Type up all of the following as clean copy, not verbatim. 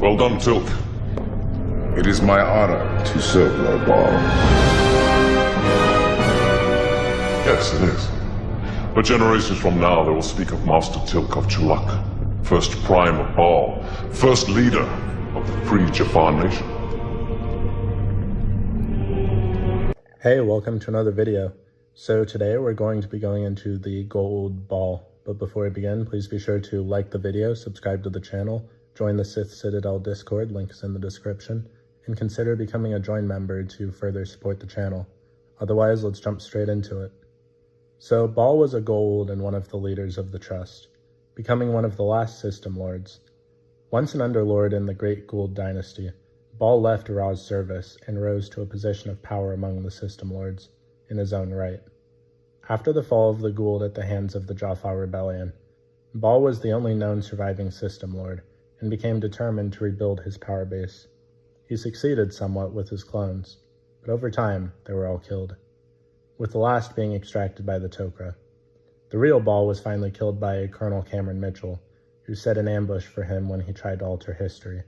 Well done, Tilk. It is my honor to serve Lord Ball. Yes, it is. But generations from now, they will speak of Master Tilk of Chulak, first prime of Baal, first leader of the free Jafar nation. Hey, welcome to another video. So today we're going to be going into the GOA'ULD Baal. But before we begin, please be sure to like the video, subscribe to the channel, join the Sith Citadel Discord, links in the description, and consider becoming a join member to further support the channel. Otherwise, let's jump straight into it. So Baal was a GOA'ULD and one of the leaders of the Trust, becoming one of the last System Lords. Once an Underlord in the Great Goa'uld dynasty, Baal left Ra's service and rose to a position of power among the System Lords in his own right. After the fall of the Goa'uld at the hands of the Jaffa Rebellion, Baal was the only known surviving System Lord and became determined to rebuild his power base. He succeeded somewhat with his clones, but over time they were all killed, with the last being extracted by the Tok'ra. The real Baal was finally killed by Colonel Cameron Mitchell, who set an ambush for him when he tried to alter history.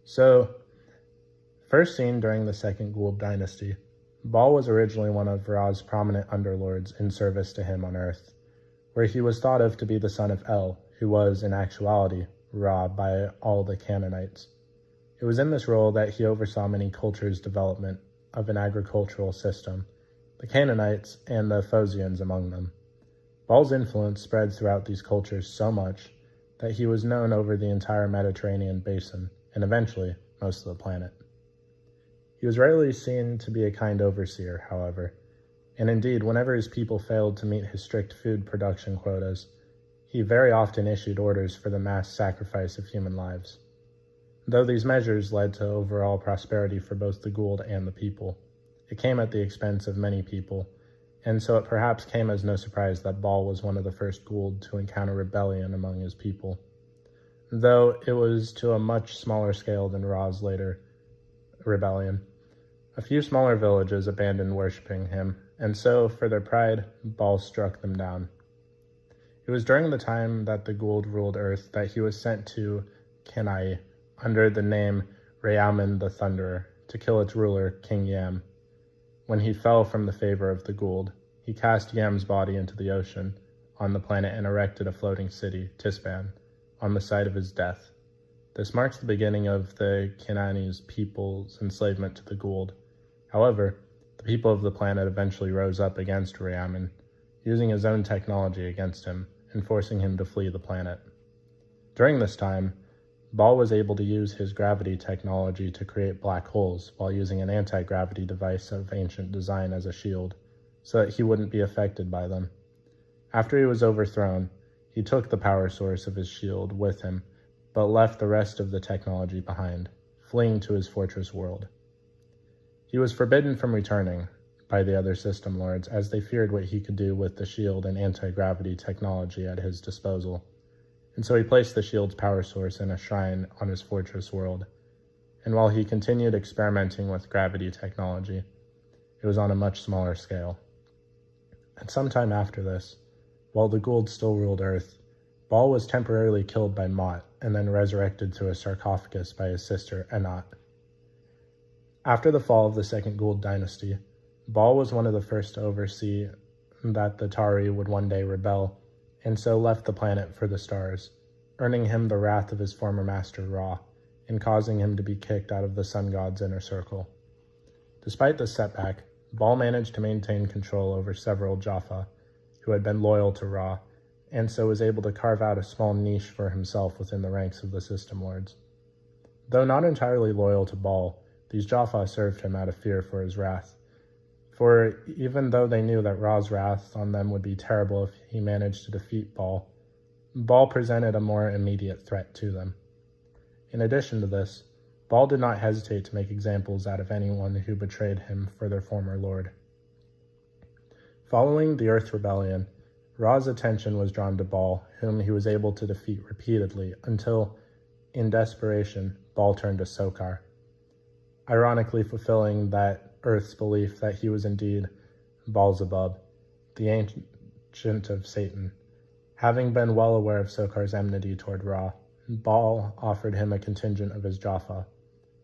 So, first seen during the Second Goa'uld dynasty, Baal was originally one of Ra's prominent underlords in service to him on Earth, where he was thought of to be the son of El, who was, in actuality, Ra by all the Canaanites. It was in this role that he oversaw many cultures' development of an agricultural system, the Canaanites and the Phocians among them. Baal's influence spread throughout these cultures so much that he was known over the entire Mediterranean basin, and eventually most of the planet. He was rarely seen to be a kind overseer, however, and indeed, whenever his people failed to meet his strict food production quotas, he very often issued orders for the mass sacrifice of human lives. Though these measures led to overall prosperity for both the Goa'uld and the people, it came at the expense of many people, and so it perhaps came as no surprise that Baal was one of the first Goa'uld to encounter rebellion among his people, though it was to a much smaller scale than Ra's later rebellion. A few smaller villages abandoned worshipping him, and so, for their pride, Baal struck them down. It was during the time that the Goa'uld ruled Earth that he was sent to Kenai under the name Reyamin the Thunderer to kill its ruler, King Yam. When he fell from the favor of the Goa'uld, he cast Yam's body into the ocean on the planet and erected a floating city, Tisban, on the site of his death. This marks the beginning of the Kenai's people's enslavement to the Goa'uld. However, the people of the planet eventually rose up against Reyamin, using his own technology against him and forcing him to flee the planet. During this time, Baal was able to use his gravity technology to create black holes while using an anti-gravity device of ancient design as a shield, so that he wouldn't be affected by them. After he was overthrown, he took the power source of his shield with him, but left the rest of the technology behind, fleeing to his fortress world. He was forbidden from returning by the other System Lords, as they feared what he could do with the shield and anti-gravity technology at his disposal, and so he placed the shield's power source in a shrine on his fortress world, and while he continued experimenting with gravity technology, it was on a much smaller scale. And sometime after this, while the Goa'uld still ruled Earth, Baal was temporarily killed by Mott and then resurrected through a sarcophagus by his sister Anat. After the fall of the Second Goa'uld dynasty, Baal was one of the first to oversee that the Tari would one day rebel, and so left the planet for the stars, earning him the wrath of his former master Ra, and causing him to be kicked out of the sun god's inner circle. Despite this setback, Baal managed to maintain control over several Jaffa, who had been loyal to Ra, and so was able to carve out a small niche for himself within the ranks of the System Lords. Though not entirely loyal to Baal, these Jaffa served him out of fear for his wrath. For even though they knew that Ra's wrath on them would be terrible if he managed to defeat Baal, Baal presented a more immediate threat to them. In addition to this, Baal did not hesitate to make examples out of anyone who betrayed him for their former lord. Following the Earth Rebellion, Ra's attention was drawn to Baal, whom he was able to defeat repeatedly until, in desperation, Baal turned to Sokar, ironically fulfilling that Earth's belief that he was indeed Baalzebub, the ancient of Satan. Having been well aware of Sokar's enmity toward Ra, Ball offered him a contingent of his Jaffa,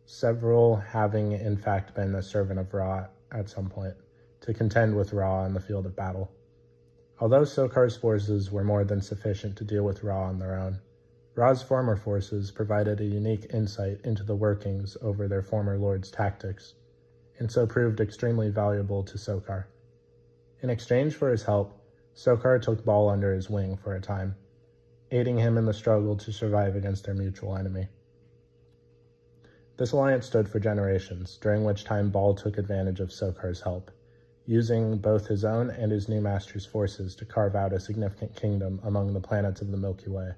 several having in fact been a servant of Ra at some point, to contend with Ra in the field of battle. Although Sokar's forces were more than sufficient to deal with Ra on their own, Ra's former forces provided a unique insight into the workings over their former lord's tactics, and so proved extremely valuable to Sokar. In exchange for his help, Sokar took Ball under his wing for a time, aiding him in the struggle to survive against their mutual enemy. This alliance stood for generations, during which time Ball took advantage of Sokar's help, using both his own and his new master's forces to carve out a significant kingdom among the planets of the Milky Way.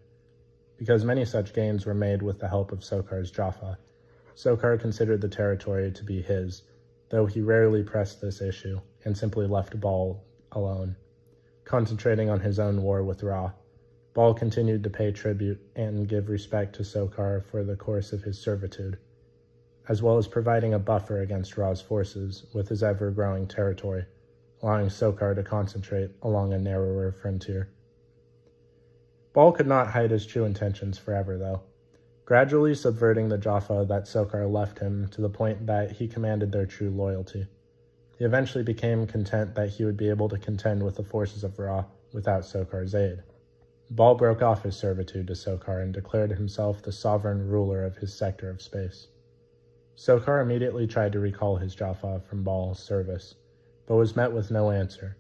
Because many such gains were made with the help of Sokar's Jaffa, Sokar considered the territory to be his, though he rarely pressed this issue and simply left Ball alone. Concentrating on his own war with Ra, Ball continued to pay tribute and give respect to Sokar for the course of his servitude, as well as providing a buffer against Ra's forces with his ever-growing territory, allowing Sokar to concentrate along a narrower frontier. Ball could not hide his true intentions forever, though, gradually subverting the Jaffa that Sokar left him to the point that he commanded their true loyalty. He eventually became content that he would be able to contend with the forces of Ra without Sokar's aid. Ball broke off his servitude to Sokar and declared himself the sovereign ruler of his sector of space. Sokar immediately tried to recall his Jaffa from Ball's service, but was met with no answer,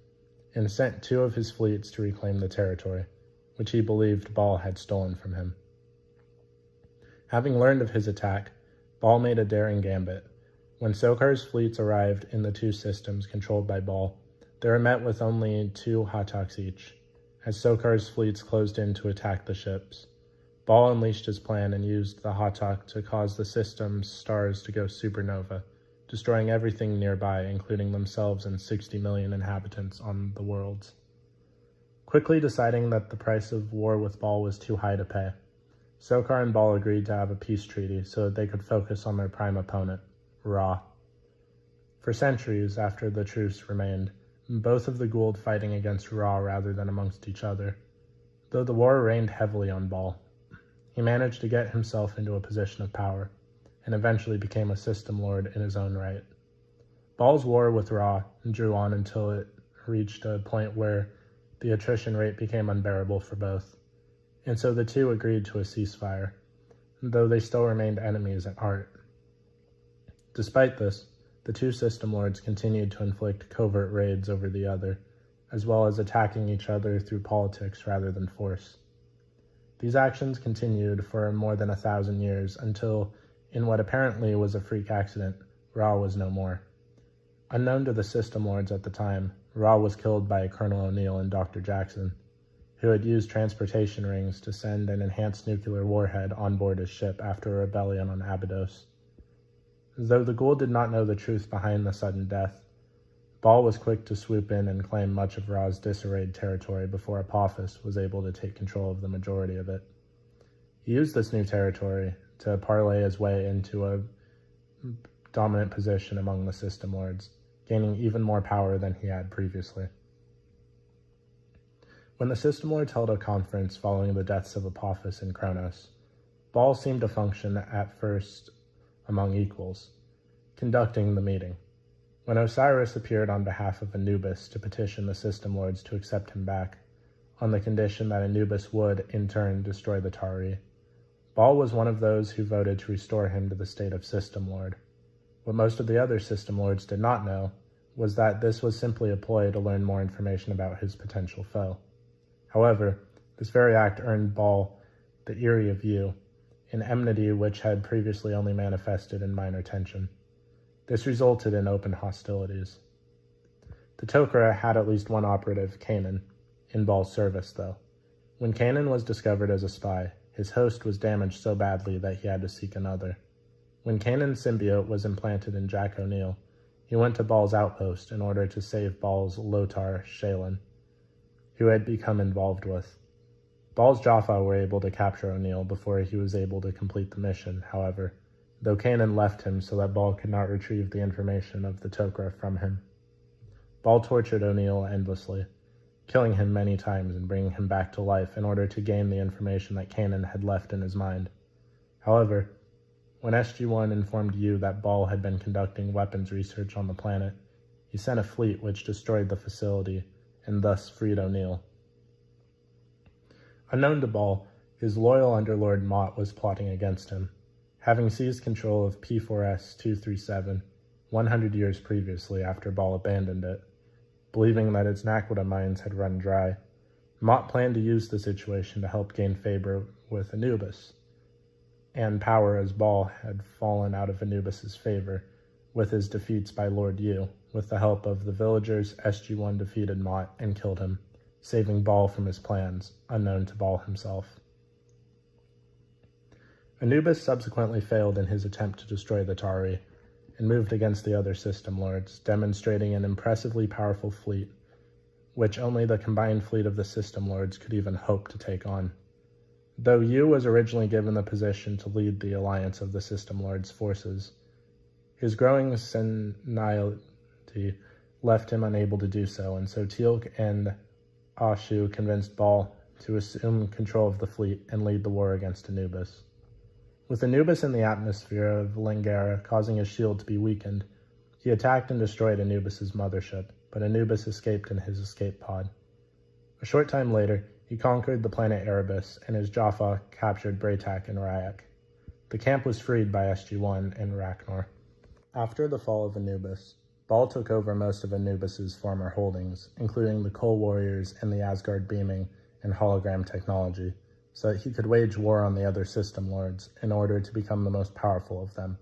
and sent 2 of his fleets to reclaim the territory, which he believed Ball had stolen from him. Having learned of his attack, Ball made a daring gambit. When Sokar's fleets arrived in the 2 systems controlled by Ball, they were met with only 2 Hattaks each, as Sokar's fleets closed in to attack the ships. Ball unleashed his plan and used the Hattak to cause the system's stars to go supernova, destroying everything nearby, including themselves and 60 million inhabitants on the worlds. Quickly deciding that the price of war with Ball was too high to pay, Sokar and Ball agreed to have a peace treaty so that they could focus on their prime opponent, Ra. For centuries after the truce remained, both of the Goa'uld fighting against Ra rather than amongst each other. Though the war rained heavily on Ball, he managed to get himself into a position of power, and eventually became a system lord in his own right. Ball's war with Ra drew on until it reached a point where the attrition rate became unbearable for both, and so the 2 agreed to a ceasefire, though they still remained enemies at heart. Despite this, the 2 system lords continued to inflict covert raids over the other, as well as attacking each other through politics rather than force. These actions continued for more than 1,000 years until, in what apparently was a freak accident, Ra was no more. Unknown to the system lords at the time, Ra was killed by Colonel O'Neill and Dr. Jackson, who had used transportation rings to send an enhanced nuclear warhead on board his ship after a rebellion on Abydos. Though the Goa'uld did not know the truth behind the sudden death, Ball was quick to swoop in and claim much of Ra's disarrayed territory before Apophis was able to take control of the majority of it. He used this new territory to parlay his way into a dominant position among the system lords, gaining even more power than he had previously. When the system lords held a conference following the deaths of Apophis and Kronos, Ball seemed to function at first among equals, conducting the meeting. When Osiris appeared on behalf of Anubis to petition the system lords to accept him back, on the condition that Anubis would, in turn, destroy the Tari, Ball was one of those who voted to restore him to the state of system lord. What most of the other system lords did not know was that this was simply a ploy to learn more information about his potential foe. However, this very act earned Ball the eerie view, an enmity which had previously only manifested in minor tension. This resulted in open hostilities. The Tok'ra had at least one operative, Kanan, in Ball's service, though. When Kanan was discovered as a spy, his host was damaged so badly that he had to seek another. When Kanan's symbiote was implanted in Jack O'Neill, he went to Ball's outpost in order to save Ball's Lotar, Shaylin, who had become involved with. Ball's Jaffa were able to capture O'Neill before he was able to complete the mission, however, though Kanan left him so that Ball could not retrieve the information of the Tok'ra from him. Ball tortured O'Neill endlessly, killing him many times and bringing him back to life in order to gain the information that Kanan had left in his mind. However, when SG1 informed you that Ball had been conducting weapons research on the planet, he sent a fleet which destroyed the facility and thus freed O'Neill. Unknown to Ball, his loyal underlord Mott was plotting against him, having seized control of P4S-237 100 years previously after Ball abandoned it. Believing that its Naquita mines had run dry, Mott planned to use the situation to help gain favor with Anubis, and power as Ball had fallen out of Anubis's favor with his defeats by Lord Yu. With the help of the villagers, SG1 defeated Mott and killed him, saving Ball from his plans, unknown to Ball himself. Anubis subsequently failed in his attempt to destroy the Tari, and moved against the other system lords, demonstrating an impressively powerful fleet, which only the combined fleet of the system lords could even hope to take on. Though Yu was originally given the position to lead the alliance of the system lords' forces, his growing senility left him unable to do so, and so Teal'c and Ashu convinced Ball to assume control of the fleet and lead the war against Anubis. With Anubis in the atmosphere of Lingara causing his shield to be weakened, he attacked and destroyed Anubis's mothership, but Anubis escaped in his escape pod. A short time later, he conquered the planet Erebus, and his Jaffa captured Braytak and Ryak. The camp was freed by SG1 and Ragnar. After the fall of Anubis, Ball took over most of Anubis's former holdings, including the Coal Warriors and the Asgard beaming and hologram technology, so that he could wage war on the other system lords in order to become the most powerful of them.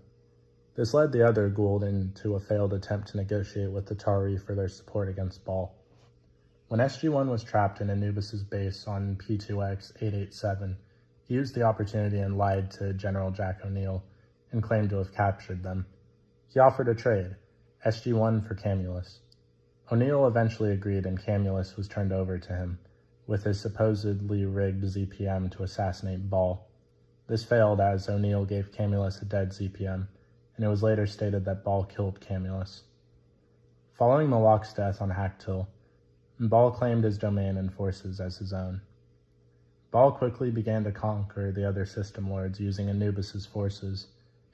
This led the other Goa'uld into a failed attempt to negotiate with the Tari for their support against Ball. When SG1 was trapped in Anubis's base on P2X-887, he used the opportunity and lied to General Jack O'Neill and claimed to have captured them. He offered a trade, SG1 for Camulus. O'Neill eventually agreed, and Camulus was turned over to him, with his supposedly rigged ZPM to assassinate Ball. This failed as O'Neill gave Camulus a dead ZPM, and it was later stated that Ball killed Camulus. Following Malak's death on Haktil, Ball claimed his domain and forces as his own. Ball quickly began to conquer the other system lords using Anubis's forces,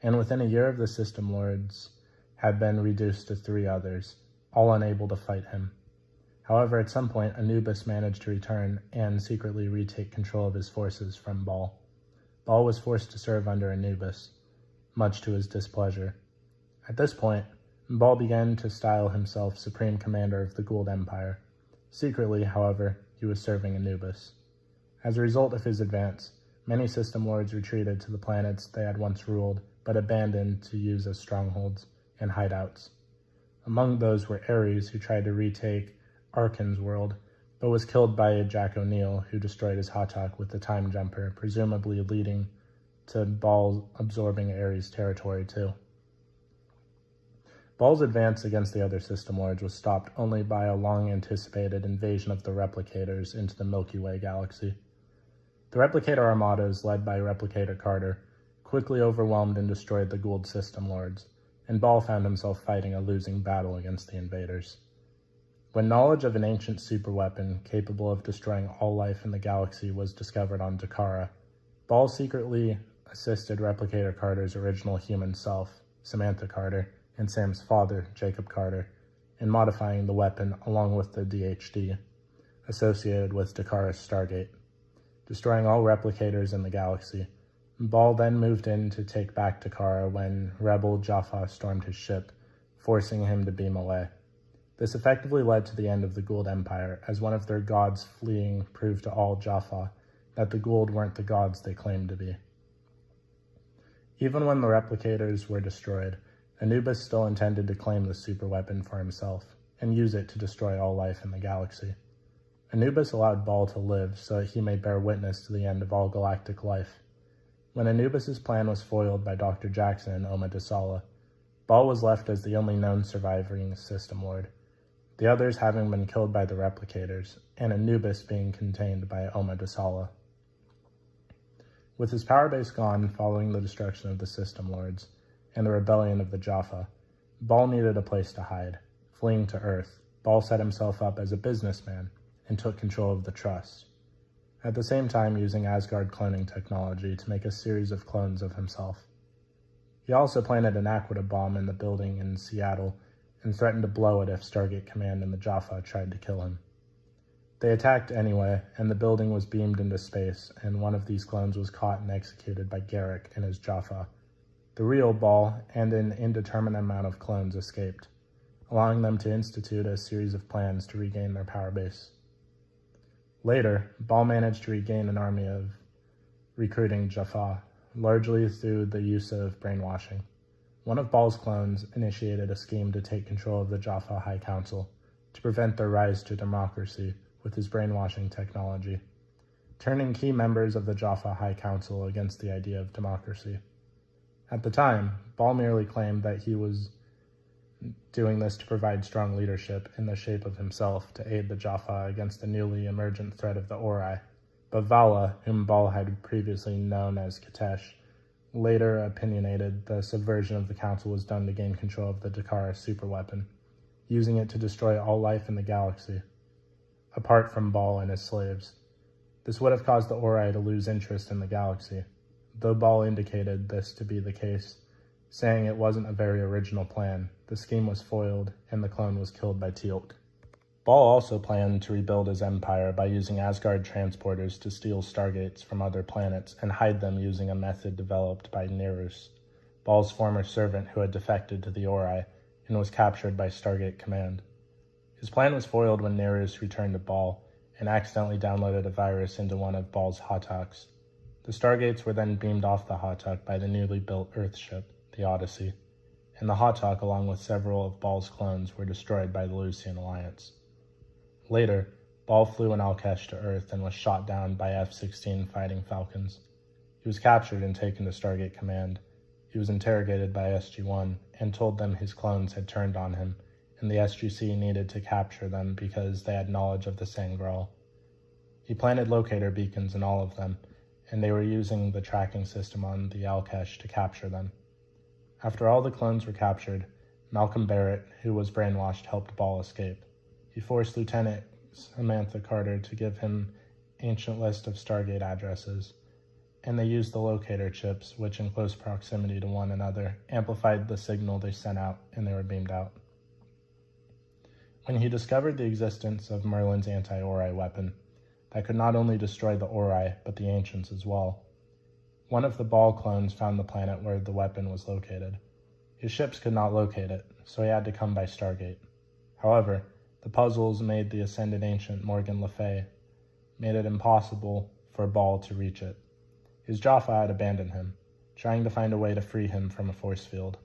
and within a year of the system lords had been reduced to 3 others, all unable to fight him. However, at some point, Anubis managed to return and secretly retake control of his forces from Ball. Ball was forced to serve under Anubis, much to his displeasure. At this point, Ball began to style himself Supreme Commander of the Goa'uld Empire. Secretly, however, he was serving Anubis. As a result of his advance, many system lords retreated to the planets they had once ruled, but abandoned to use as strongholds and hideouts. Among those were Ares, who tried to retake Arkan's world, but was killed by Jack O'Neill, who destroyed his Hatak with the Time Jumper, presumably leading to Ball absorbing Ares' territory too. Ball's advance against the other system lords was stopped only by a long-anticipated invasion of the Replicators into the Milky Way galaxy. The Replicator armadas, led by Replicator Carter, quickly overwhelmed and destroyed the Goa'uld system lords, and Ball found himself fighting a losing battle against the invaders. When knowledge of an ancient superweapon capable of destroying all life in the galaxy was discovered on Dakara, Ball secretly assisted Replicator Carter's original human self, Samantha Carter, and Sam's father, Jacob Carter, in modifying the weapon along with the DHD associated with Dakara's Stargate, destroying all replicators in the galaxy. Ball then moved in to take back Dakara when rebel Jaffa stormed his ship, forcing him to beam away. This effectively led to the end of the Goa'uld Empire, as one of their gods fleeing proved to all Jaffa that the Goa'uld weren't the gods they claimed to be. Even when the replicators were destroyed, Anubis still intended to claim the superweapon for himself, and use it to destroy all life in the galaxy. Anubis allowed Ball to live so that he may bear witness to the end of all galactic life. When Anubis's plan was foiled by Dr. Jackson and Oma Dasala, Ball was left as the only known surviving system lord, the others having been killed by the replicators, and Anubis being contained by Oma Dasala. With his power base gone following the destruction of the system lords, and the rebellion of the Jaffa, Ball needed a place to hide. Fleeing to Earth, Ball set himself up as a businessman, and took control of the Trust, at the same time using Asgard cloning technology to make a series of clones of himself. He also planted an aquila bomb in the building in Seattle and threatened to blow it if Stargate Command and the Jaffa tried to kill him. They attacked anyway, and the building was beamed into space, and one of these clones was caught and executed by Garrick and his Jaffa. The real Ball and an indeterminate amount of clones escaped, allowing them to institute a series of plans to regain their power base. Later, Ball managed to regain an army of recruiting Jaffa, largely through the use of brainwashing. One of Ball's clones initiated a scheme to take control of the Jaffa High Council to prevent their rise to democracy with his brainwashing technology, turning key members of the Jaffa High Council against the idea of democracy. At the time, Ball merely claimed that he was doing this to provide strong leadership in the shape of himself to aid the Jaffa against the newly emergent threat of the Ori, but Vala, whom Ball had previously known as Katesh, later opinionated the subversion of the council was done to gain control of the Dakara superweapon, using it to destroy all life in the galaxy, apart from Ball and his slaves. This would have caused the Ori to lose interest in the galaxy, though Ball indicated this to be the case, saying it wasn't a very original plan. The scheme was foiled, and the clone was killed by Teal'c. Ball also planned to rebuild his empire by using Asgard transporters to steal stargates from other planets and hide them using a method developed by Nerus, Ball's former servant who had defected to the Ori and was captured by Stargate Command. His plan was foiled when Nerus returned to Ball and accidentally downloaded a virus into one of Ball's Hawtalks. The Stargates were then beamed off the Hawtalk by the newly built Earthship, the Odyssey, and the Hawtalk, along with several of Ball's clones, were destroyed by the Lucian Alliance. Later, Ball flew an Alkesh to Earth and was shot down by F-16 fighting Falcons. He was captured and taken to Stargate Command. He was interrogated by SG1 and told them his clones had turned on him, and the SGC needed to capture them because they had knowledge of the Sangral. He planted locator beacons in all of them, and they were using the tracking system on the Alkesh to capture them. After all the clones were captured, Malcolm Barrett, who was brainwashed, helped Ball escape. He forced Lieutenant Samantha Carter to give him an ancient list of Stargate addresses, and they used the locator chips, which in close proximity to one another amplified the signal they sent out, and they were beamed out. When he discovered the existence of Merlin's anti-Ori weapon, that could not only destroy the Ori, but the Ancients as well, one of the Ball clones found the planet where the weapon was located. His ships could not locate it, so he had to come by Stargate. However, the puzzles made the Ascended Ancient Morgan Le Fay made it impossible for Ball to reach it. His Jaffa had abandoned him, trying to find a way to free him from a force field.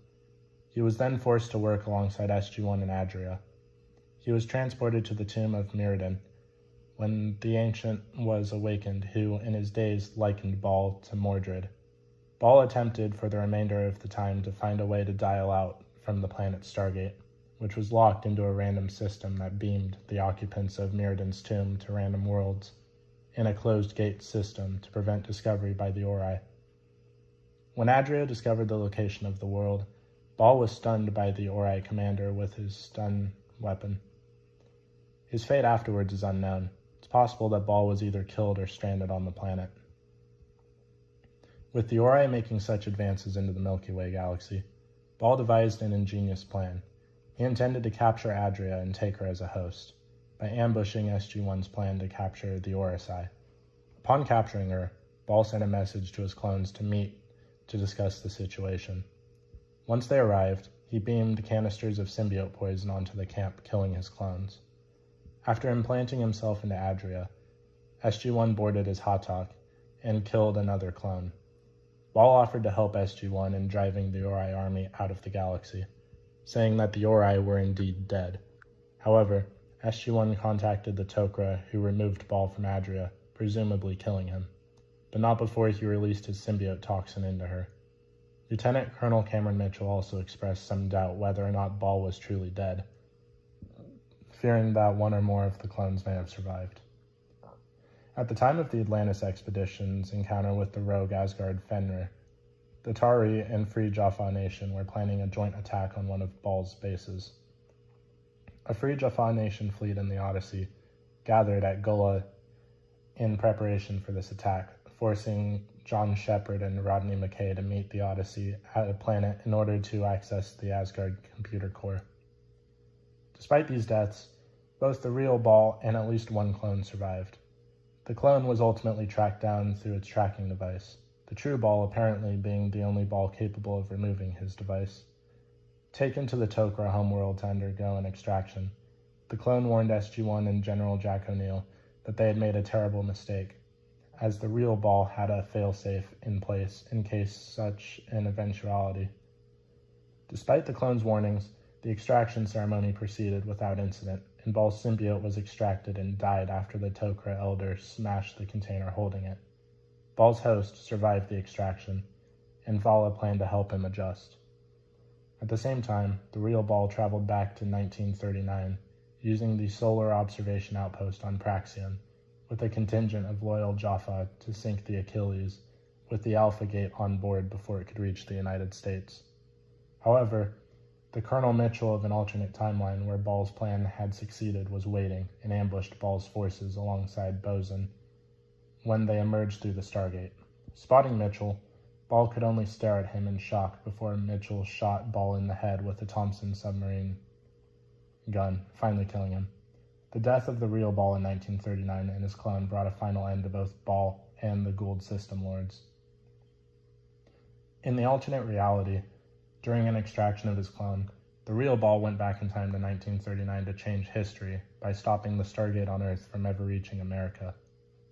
He was then forced to work alongside SG1 and Adria. He was transported to the tomb of Mirrodin when the Ancient was awakened, who, in his days, likened Ball to Mordred. Ball attempted for the remainder of the time to find a way to dial out from the planet Stargate, which was locked into a random system that beamed the occupants of Mirrodin's tomb to random worlds, in a closed-gate system to prevent discovery by the Ori. When Adria discovered the location of the world, Ball was stunned by the Ori commander with his stun weapon. His fate afterwards is unknown. It's possible that Ball was either killed or stranded on the planet. With the Ori making such advances into the Milky Way galaxy, Ball devised an ingenious plan. He intended to capture Adria and take her as a host, by ambushing SG1's plan to capture the Orisai. Upon capturing her, Ball sent a message to his clones to meet to discuss the situation. Once they arrived, he beamed canisters of symbiote poison onto the camp, killing his clones. After implanting himself into Adria, SG1 boarded his Hawtalk and killed another clone. Ball offered to help SG1 in driving the Ori army out of the galaxy, saying that the Ori were indeed dead. However, SG1 contacted the Tok'ra, who removed Ball from Adria, presumably killing him, but not before he released his symbiote toxin into her. Lieutenant Colonel Cameron Mitchell also expressed some doubt whether or not Ball was truly dead, fearing that one or more of the clones may have survived. At the time of the Atlantis expedition's encounter with the rogue Asgard Fenrir, the Tari and Free Jaffa Nation were planning a joint attack on one of Ball's bases. A Free Jaffa Nation fleet in the Odyssey gathered at Gullah in preparation for this attack, forcing John Shepard and Rodney McKay to meet the Odyssey at a planet in order to access the Asgard computer core. Despite these deaths, both the real Ball and at least one clone survived. The clone was ultimately tracked down through its tracking device, the true Ball apparently being the only Ball capable of removing his device. Taken to the Tok'ra homeworld to undergo an extraction, the clone warned SG1 and General Jack O'Neill that they had made a terrible mistake, as the real Ball had a failsafe in place in case such an eventuality. Despite the clone's warnings, the extraction ceremony proceeded without incident, and Ball's symbiote was extracted and died after the Tok'ra elder smashed the container holding it. Ball's host survived the extraction, and Vala planned to help him adjust. At the same time, the real Ball traveled back to 1939, using the Solar Observation Outpost on Praxian, with a contingent of loyal Jaffa to sink the Achilles, with the Alpha Gate on board before it could reach the United States. However, the Colonel Mitchell of an alternate timeline where Ball's plan had succeeded was waiting and ambushed Ball's forces alongside Bosun when they emerged through the Stargate. Spotting Mitchell, Ball could only stare at him in shock before Mitchell shot Ball in the head with a Thompson submarine gun, finally killing him. The death of the real Ball in 1939 and his clone brought a final end to both Ball and the Goa'uld system lords. In the alternate reality, during an extraction of his clone, the real Ball went back in time to 1939 to change history by stopping the Stargate on Earth from ever reaching America,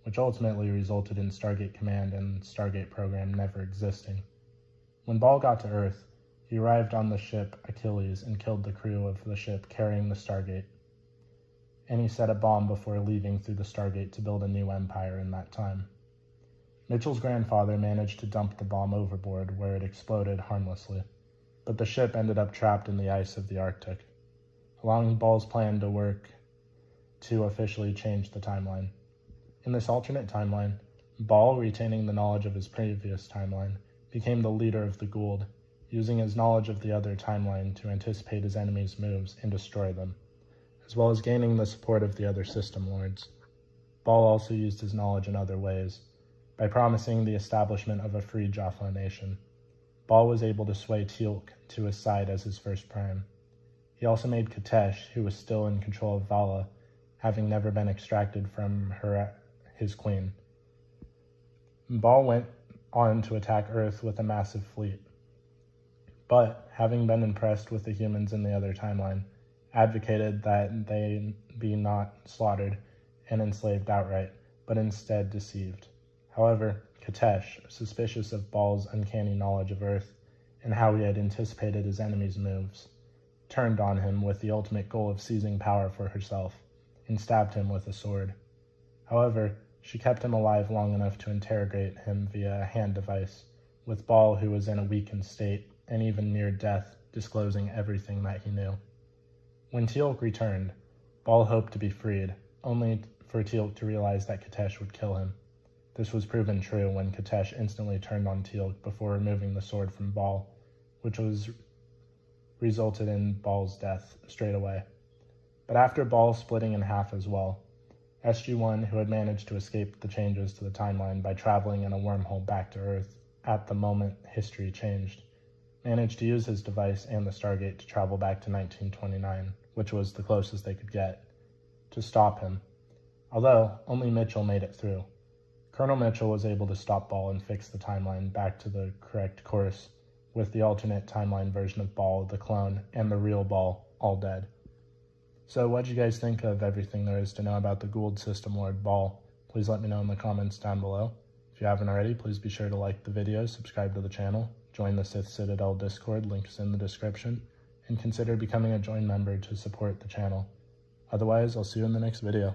which ultimately resulted in Stargate Command and Stargate program never existing. When Ball got to Earth, he arrived on the ship Achilles and killed the crew of the ship carrying the Stargate, and he set a bomb before leaving through the Stargate to build a new empire in that time. Mitchell's grandfather managed to dump the bomb overboard where it exploded harmlessly, but the ship ended up trapped in the ice of the Arctic, allowing Ball's plan to work to officially change the timeline. In this alternate timeline, Ball, retaining the knowledge of his previous timeline, became the leader of the Goa'uld, using his knowledge of the other timeline to anticipate his enemies' moves and destroy them, as well as gaining the support of the other system lords. Ball also used his knowledge in other ways, by promising the establishment of a free Jaffa nation. Ball was able to sway Teal'c to his side as his first prime. He also made Katesh, who was still in control of Vala, having never been extracted from his queen. Ball went on to attack Earth with a massive fleet, but, having been impressed with the humans in the other timeline, advocated that they be not slaughtered and enslaved outright, but instead deceived. However, Katesh, suspicious of Ball's uncanny knowledge of Earth and how he had anticipated his enemies' moves, turned on him with the ultimate goal of seizing power for herself and stabbed him with a sword. However, she kept him alive long enough to interrogate him via a hand device, with Ball, who was in a weakened state and even near death, disclosing everything that he knew. When Teal'c returned, Ball hoped to be freed, only for Teal'c to realize that Katesh would kill him. This was proven true when Katesh instantly turned on Teal'c before removing the sword from Ball, which resulted in Ball's death straight away. But after Ball splitting in half as well, SG1, who had managed to escape the changes to the timeline by traveling in a wormhole back to Earth at the moment history changed, managed to use his device and the Stargate to travel back to 1929, which was the closest they could get, to stop him, although only Mitchell made it through. Colonel Mitchell was able to stop Ball and fix the timeline back to the correct course, with the alternate timeline version of Ball, the clone, and the real Ball all dead. So what do you guys think of everything there is to know about the Goa'uld system lord Ball? Please let me know in the comments down below. If you haven't already, please be sure to like the video, subscribe to the channel, join the Sith Citadel Discord, link is in the description, and consider becoming a join member to support the channel. Otherwise, I'll see you in the next video.